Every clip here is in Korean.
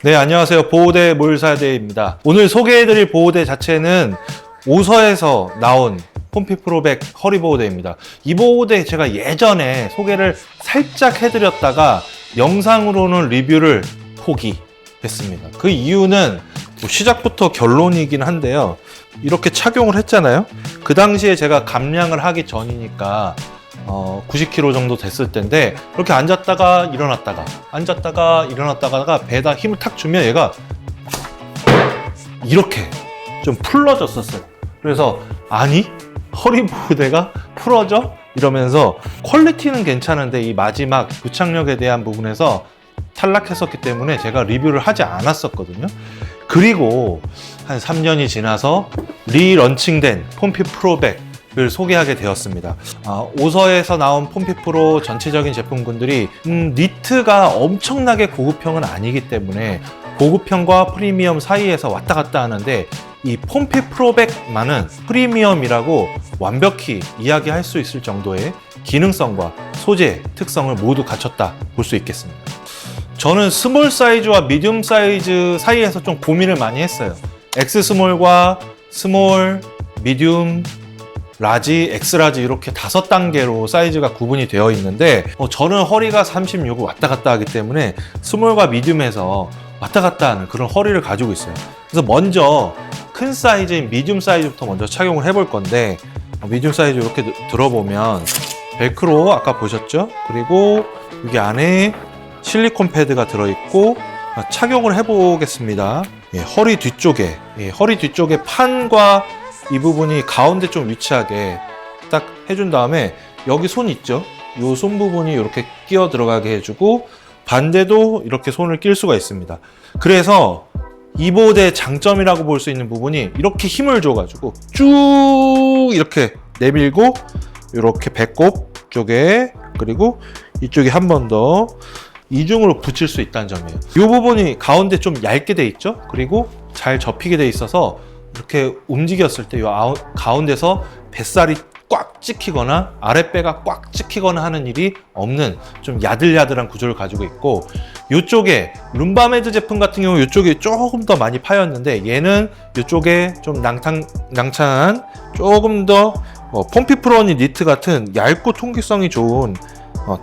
네, 안녕하세요. 보호대 몰사대입니다. 오늘 소개해드릴 보호대 자체는 오서에서 나온 폼핏프로백 허리보호대입니다. 이 보호대 제가 예전에 소개를 살짝 해드렸다가 영상으로는 리뷰를 포기했습니다. 그 이유는 시작부터 결론이긴 한데요. 이렇게 착용을 했잖아요. 그 당시에 제가 감량을 하기 전이니까 90kg 정도 됐을 텐데 이렇게 앉았다가 일어났다가 앉았다가 일어났다가 배에다 힘을 탁 주면 얘가 이렇게 좀 풀러졌었어요. 그래서 아니 허리 보호대가 풀어져? 이러면서 퀄리티는 괜찮은데 이 마지막 부착력에 대한 부분에서 탈락했었기 때문에 제가 리뷰를 하지 않았었거든요. 그리고 한 3년이 지나서 리런칭된 폼핏프로백 을 소개하게 되었습니다. 오서에서 나온 폼핏프로 전체적인 제품군들이 니트가 엄청나게 고급형은 아니기 때문에 고급형과 프리미엄 사이에서 왔다 갔다 하는데 이 폼핏프로백만은 프리미엄이라고 완벽히 이야기할 수 있을 정도의 기능성과 소재, 특성을 모두 갖췄다 볼 수 있겠습니다. 저는 스몰 사이즈와 미디움 사이즈 사이에서 좀 고민을 많이 했어요. X 스몰과 스몰, 미디움, 라지, 엑스라지 이렇게 5단계로 사이즈가 구분이 되어 있는데 저는 허리가 36을 왔다 갔다 하기 때문에 스몰과 미디움에서 왔다 갔다 하는 그런 허리를 가지고 있어요. 그래서 먼저 큰 사이즈인 미디움 사이즈부터 먼저 착용을 해볼 건데 미디움 사이즈 이렇게 들어보면 벨크로 아까 보셨죠? 그리고 여기 안에 실리콘 패드가 들어있고 착용을 해보겠습니다. 허리 뒤쪽에 판과 이 부분이 가운데 좀 위치하게 딱 해준 다음에 여기 손 있죠? 이 손 부분이 이렇게 끼어 들어가게 해주고 반대도 이렇게 손을 낄 수가 있습니다. 그래서 이 보호대의 장점이라고 볼 수 있는 부분이 이렇게 힘을 줘가지고 쭉 이렇게 내밀고 이렇게 배꼽 쪽에 그리고 이쪽에 한 번 더 이중으로 붙일 수 있다는 점이에요. 이 부분이 가운데 좀 얇게 돼 있죠? 그리고 잘 접히게 돼 있어서 이렇게 움직였을 때 이 가운데서 뱃살이 꽉 찍히거나 아랫배가 꽉 찍히거나 하는 일이 없는 좀 야들야들한 구조를 가지고 있고 이쪽에 룸바메드 제품 같은 경우 이쪽이 조금 더 많이 파였는데 얘는 이쪽에 좀 낭창한 조금 더 폼핏프로니 니트 같은 얇고 통기성이 좋은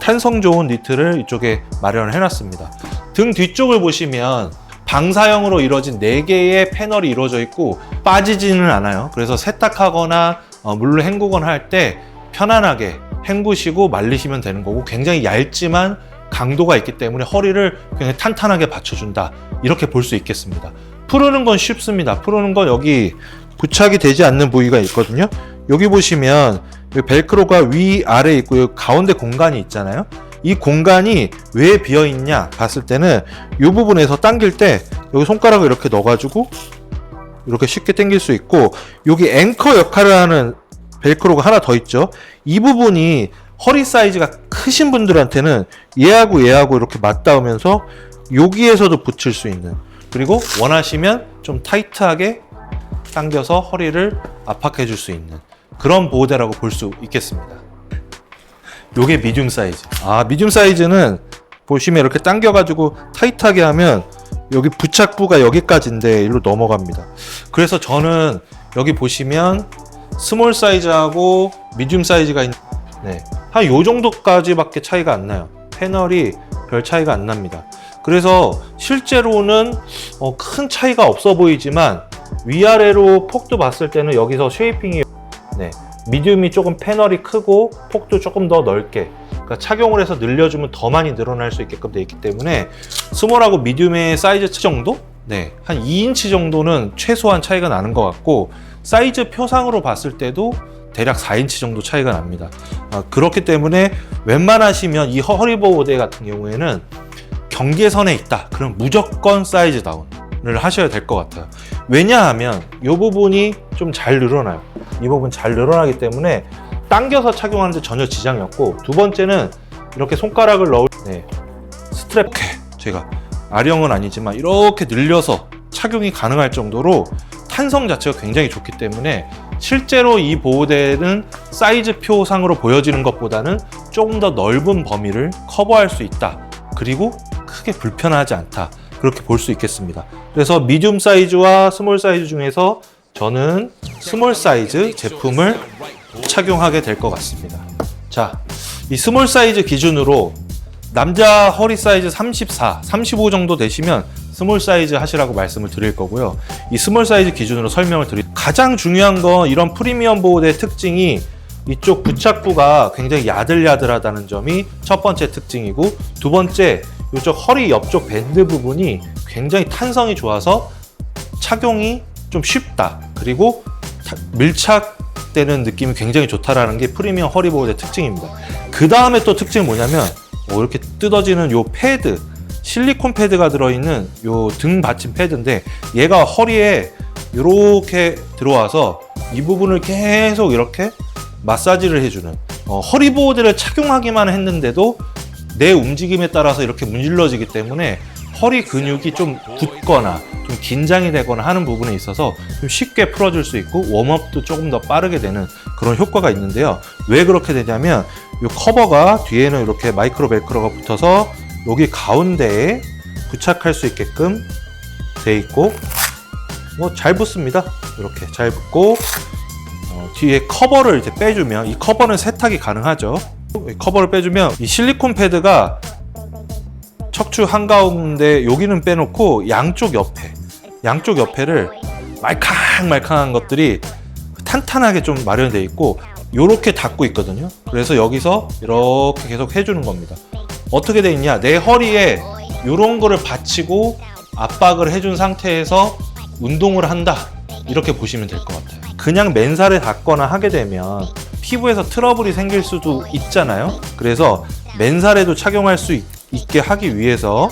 탄성 좋은 니트를 이쪽에 마련을 해놨습니다. 등 뒤쪽을 보시면 방사형으로 이루어진 4개의 패널이 이루어져 있고 빠지지는 않아요. 그래서 세탁하거나 물로 헹구거나 할 때 편안하게 헹구시고 말리시면 되는 거고 굉장히 얇지만 강도가 있기 때문에 허리를 굉장히 탄탄하게 받쳐준다. 이렇게 볼 수 있겠습니다. 푸르는 건 쉽습니다. 푸르는 건 여기 부착이 되지 않는 부위가 있거든요. 여기 보시면 벨크로가 위아래 있고 여기 가운데 공간이 있잖아요. 이 공간이 왜 비어있냐 봤을 때는 이 부분에서 당길 때 여기 손가락을 이렇게 넣어가지고 이렇게 쉽게 당길 수 있고 여기 앵커 역할을 하는 벨크로가 하나 더 있죠. 이 부분이 허리 사이즈가 크신 분들한테는 얘하고 이렇게 맞닿으면서 여기에서도 붙일 수 있는 그리고 원하시면 좀 타이트하게 당겨서 허리를 압박해 줄 수 있는 그런 보호대라고 볼 수 있겠습니다. 요게 미디움 사이즈. 미디움 사이즈는 보시면 이렇게 당겨가지고 타이트하게 하면 여기 부착부가 여기까지인데 일로 넘어갑니다. 그래서 저는 여기 보시면 스몰 사이즈하고 미디움 사이즈가 한 요 정도까지밖에 차이가 안 나요. 패널이 별 차이가 안 납니다. 그래서 실제로는 큰 차이가 없어 보이지만 위아래로 폭도 봤을 때는 여기서 쉐이핑이 미디움이 조금 패널이 크고 폭도 조금 더 넓게 그러니까 착용을 해서 늘려주면 더 많이 늘어날 수 있게끔 되어 있기 때문에 스몰하고 미디움의 사이즈 정도? 한 2인치 정도는 최소한 차이가 나는 것 같고 사이즈 표상으로 봤을 때도 대략 4인치 정도 차이가 납니다. 그렇기 때문에 웬만하시면 이 허리 보호대 같은 경우에는 경계선에 있다. 그럼 무조건 사이즈 다운을 하셔야 될 것 같아요. 왜냐하면 이 부분이 좀 잘 늘어나요. 이 부분 잘 늘어나기 때문에 당겨서 착용하는데 전혀 지장이 없고 두 번째는 이렇게 손가락을 넣을 스트랩 제가 아령은 아니지만 이렇게 늘려서 착용이 가능할 정도로 탄성 자체가 굉장히 좋기 때문에 실제로 이 보호대는 사이즈표상으로 보여지는 것보다는 조금 더 넓은 범위를 커버할 수 있다. 그리고 크게 불편하지 않다. 그렇게 볼 수 있겠습니다. 그래서 미디움 사이즈와 스몰 사이즈 중에서 저는 스몰 사이즈 제품을 착용하게 될 것 같습니다. 자, 이 스몰 사이즈 기준으로 남자 허리 사이즈 34, 35 정도 되시면 스몰 사이즈 하시라고 말씀을 드릴 거고요. 이 스몰 사이즈 기준으로 설명을 드릴 가장 중요한 건 이런 프리미엄 보호대 특징이 이쪽 부착부가 굉장히 야들야들하다는 점이 첫 번째 특징이고, 두 번째 이쪽 허리 옆쪽 밴드 부분이 굉장히 탄성이 좋아서 착용이 좀 쉽다. 그리고 밀착되는 느낌이 굉장히 좋다라는 게 프리미엄 허리 보호대 특징입니다. 그 다음에 또 특징은 뭐냐면 이렇게 뜯어지는 요 패드, 실리콘 패드가 들어있는 요 등 받침 패드인데 얘가 허리에 이렇게 들어와서 이 부분을 계속 이렇게 마사지를 해주는, 허리 보호대를 착용하기만 했는데도 내 움직임에 따라서 이렇게 문질러지기 때문에 허리 근육이 좀 굳거나 좀 긴장이 되거나 하는 부분에 있어서 좀 쉽게 풀어줄 수 있고 웜업도 조금 더 빠르게 되는 그런 효과가 있는데요. 왜 그렇게 되냐면 이 커버가 뒤에는 이렇게 마이크로 벨크로가 붙어서 여기 가운데에 부착할 수 있게끔 돼 있고 뭐 잘 붙습니다. 이렇게 잘 붙고 뒤에 커버를 이제 빼주면, 이 커버는 세탁이 가능하죠. 이 커버를 빼주면 이 실리콘 패드가 척추 한가운데 여기는 빼놓고 양쪽 옆에를 말캉말캉한 것들이 탄탄하게 좀 마련되어 있고 이렇게 닫고 있거든요. 그래서 여기서 이렇게 계속 해주는 겁니다. 어떻게 돼 있냐, 내 허리에 이런 거를 받치고 압박을 해준 상태에서 운동을 한다, 이렇게 보시면 될 것 같아요. 그냥 맨살에 닿거나 하게 되면 피부에서 트러블이 생길 수도 있잖아요. 그래서 맨살에도 착용할 수 있게 하기 위해서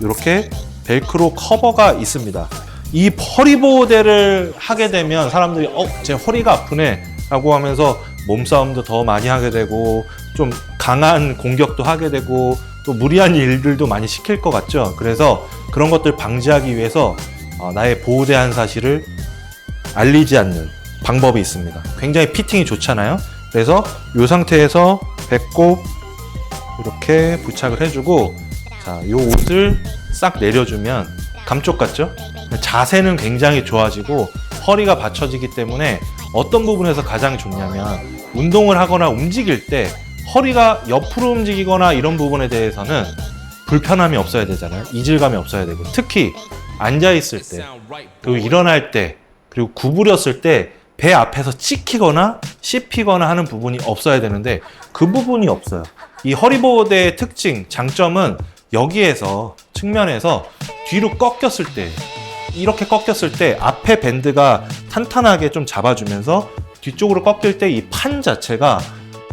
이렇게 벨크로 커버가 있습니다. 이 허리 보호대를 하게 되면 사람들이 제 허리가 아프네 라고 하면서 몸싸움도 더 많이 하게 되고 좀 강한 공격도 하게 되고 또 무리한 일들도 많이 시킬 것 같죠. 그래서 그런 것들 방지하기 위해서 나의 보호대한 사실을 알리지 않는 방법이 있습니다. 굉장히 피팅이 좋잖아요. 그래서 이 상태에서 배꼽 이렇게 부착을 해주고, 자, 이 옷을 싹 내려주면 감쪽 같죠? 자세는 굉장히 좋아지고 허리가 받쳐지기 때문에 어떤 부분에서 가장 좋냐면 운동을 하거나 움직일 때 허리가 옆으로 움직이거나 이런 부분에 대해서는 불편함이 없어야 되잖아요. 이질감이 없어야 되고, 특히 앉아있을 때, 그리고 일어날 때, 그리고 구부렸을 때 배 앞에서 찍히거나 씹히거나 하는 부분이 없어야 되는데 그 부분이 없어요. 이 허리보호대의 특징, 장점은 여기에서 측면에서 뒤로 꺾였을 때, 이렇게 꺾였을 때 앞에 밴드가 탄탄하게 좀 잡아주면서 뒤쪽으로 꺾일 때 이 판 자체가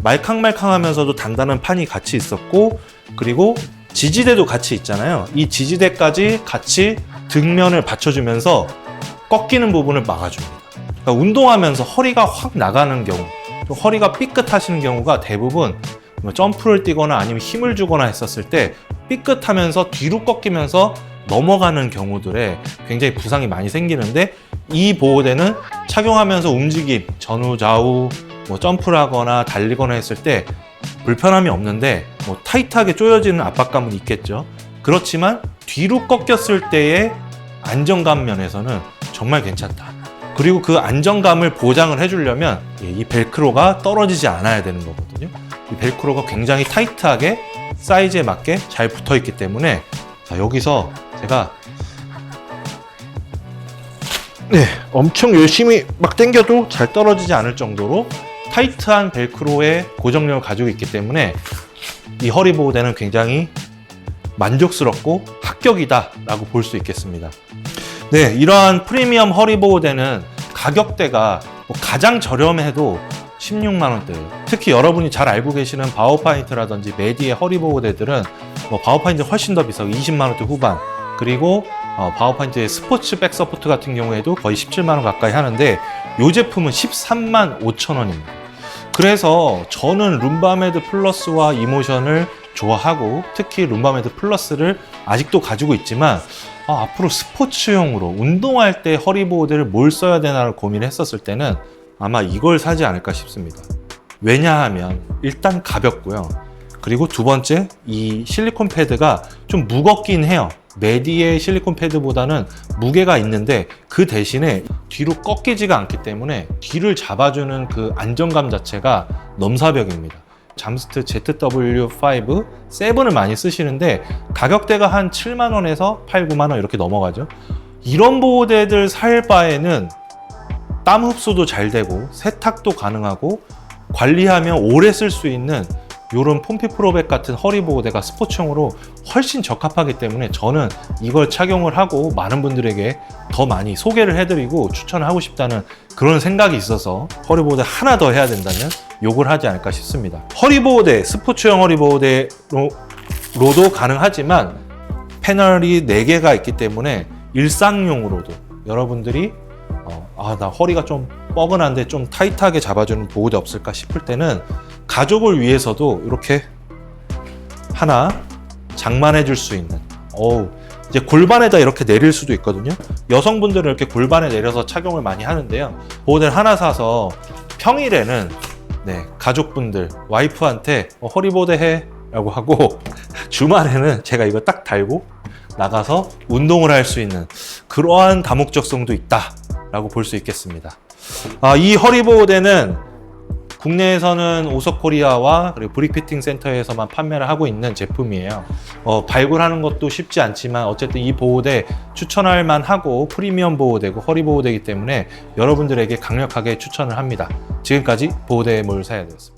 말캉말캉하면서도 단단한 판이 같이 있었고, 그리고 지지대도 같이 있잖아요. 이 지지대까지 같이 등면을 받쳐주면서 꺾이는 부분을 막아줍니다. 그러니까 운동하면서 허리가 확 나가는 경우, 또 허리가 삐끗하시는 경우가 대부분 점프를 뛰거나 아니면 힘을 주거나 했었을 때 삐끗하면서 뒤로 꺾이면서 넘어가는 경우들에 굉장히 부상이 많이 생기는데, 이 보호대는 착용하면서 움직임, 전후 좌우 점프를 하거나 달리거나 했을 때 불편함이 없는데 타이트하게 조여지는 압박감은 있겠죠. 그렇지만 뒤로 꺾였을 때의 안정감 면에서는 정말 괜찮다. 그리고 그 안정감을 보장을 해주려면 이 벨크로가 떨어지지 않아야 되는 거거든요. 이 벨크로가 굉장히 타이트하게 사이즈에 맞게 잘 붙어 있기 때문에, 자, 여기서 제가 엄청 열심히 막 당겨도 잘 떨어지지 않을 정도로 타이트한 벨크로의 고정력을 가지고 있기 때문에 이 허리 보호대는 굉장히 만족스럽고 합격이다 라고 볼 수 있겠습니다. 네, 이러한 프리미엄 허리 보호대는 가격대가 가장 저렴해도 16만 원대예요. 특히 여러분이 잘 알고 계시는 바오파인트라든지 메디의 허리 보호대들은 바오파인트 훨씬 더 비싸고 20만 원대 후반, 그리고 바오파인트의 스포츠 백 서포트 같은 경우에도 거의 17만 원 가까이 하는데 이 제품은 13만 5천 원입니다. 그래서 저는 룸바메드 플러스와 이모션을 좋아하고 특히 룸바메드 플러스를 아직도 가지고 있지만 앞으로 스포츠용으로 운동할 때 허리 보호대를 뭘 써야 되나를 고민했었을 때는 아마 이걸 사지 않을까 싶습니다. 왜냐하면 일단 가볍고요. 그리고 두 번째, 이 실리콘 패드가 좀 무겁긴 해요. 메디의 실리콘 패드보다는 무게가 있는데 그 대신에 뒤로 꺾이지가 않기 때문에 뒤를 잡아주는 그 안정감 자체가 넘사벽입니다. 잠스트 ZW5, 7을 많이 쓰시는데 가격대가 한 7만 원에서 8, 9만 원 이렇게 넘어가죠. 이런 보호대들 살 바에는 땀 흡수도 잘 되고 세탁도 가능하고 관리하면 오래 쓸 수 있는 이런 폼피 프로백 같은 허리 보호대가 스포츠용으로 훨씬 적합하기 때문에 저는 이걸 착용을 하고 많은 분들에게 더 많이 소개를 해드리고 추천을 하고 싶다는 그런 생각이 있어서 허리 보호대 하나 더 해야 된다면 요걸 하지 않을까 싶습니다. 허리 보호대, 스포츠용 허리 보호대로도 가능하지만 패널이 4개가 있기 때문에 일상용으로도 여러분들이 나 허리가 좀 뻐근한데 좀 타이트하게 잡아주는 보호대 없을까 싶을 때는 가족을 위해서도 이렇게 하나 장만해 줄 수 있는 이제 골반에다 이렇게 내릴 수도 있거든요. 여성분들은 이렇게 골반에 내려서 착용을 많이 하는데요. 보호대를 하나 사서 평일에는 가족분들, 와이프한테 허리 보호대 해 라고 하고 주말에는 제가 이거 딱 달고 나가서 운동을 할 수 있는 그러한 다목적성도 있다 라고 볼 수 있겠습니다. 이 허리 보호대는 국내에서는 오석코리아와 그리고 브릭피팅 센터에서만 판매를 하고 있는 제품이에요. 발굴하는 것도 쉽지 않지만 어쨌든 이 보호대 추천할 만하고 프리미엄 보호대고 허리 보호대이기 때문에 여러분들에게 강력하게 추천을 합니다. 지금까지 보호대의 뭘 사야 되었습니다.